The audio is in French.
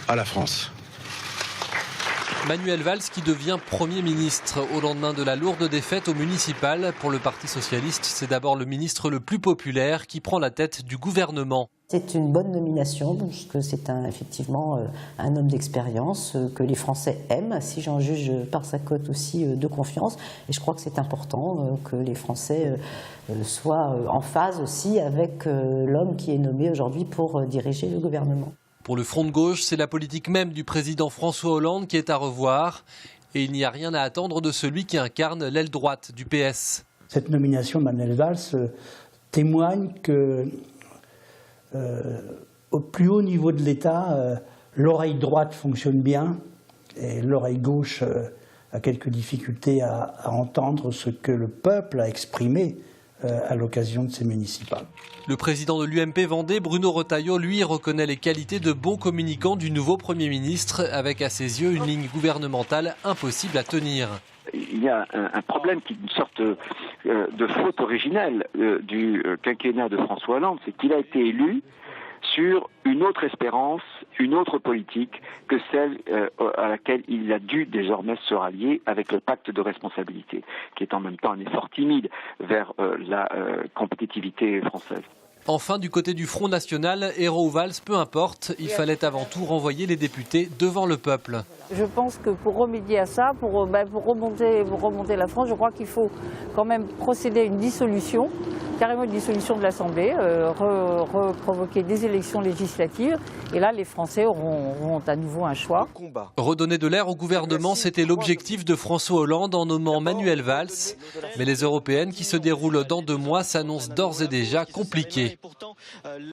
à la France. Manuel Valls qui devient Premier ministre au lendemain de la lourde défaite aux municipales. Pour le Parti socialiste, c'est d'abord le ministre le plus populaire qui prend la tête du gouvernement. C'est une bonne nomination, parce que c'est effectivement un homme d'expérience que les Français aiment, si j'en juge par sa cote aussi de confiance. Et je crois que c'est important que les Français soient en phase aussi avec l'homme qui est nommé aujourd'hui pour diriger le gouvernement. Pour le Front de gauche, c'est la politique même du président François Hollande qui est à revoir. Et il n'y a rien à attendre de celui qui incarne l'aile droite du PS. Cette nomination de Manuel Valls témoigne que, au plus haut niveau de l'État, l'oreille droite fonctionne bien et l'oreille gauche a quelques difficultés à entendre ce que le peuple a exprimé à l'occasion de ces municipales. Le président de l'UMP Vendée, Bruno Retailleau, lui, reconnaît les qualités de bon communicant du nouveau Premier ministre, avec à ses yeux une ligne gouvernementale impossible à tenir. Il y a un problème qui est une sorte de faute originelle du quinquennat de François Hollande, c'est qu'il a été élu sur une autre espérance, une autre politique que celle à laquelle il a dû désormais se rallier avec le pacte de responsabilité, qui est en même temps un effort timide vers la compétitivité française. Enfin, du côté du Front National, Hérault ou Valls, peu importe, il fallait avant tout renvoyer les députés devant le peuple. Je pense que pour remédier à ça, pour remonter la France, je crois qu'il faut quand même procéder à une dissolution, carrément une dissolution de l'Assemblée, reprovoquer des élections législatives. Et là, les Français auront à nouveau un choix. Redonner de l'air au gouvernement, c'était l'objectif de François Hollande en nommant Manuel Valls. Mais les européennes qui se déroulent dans 2 mois s'annoncent d'ores et déjà compliquées.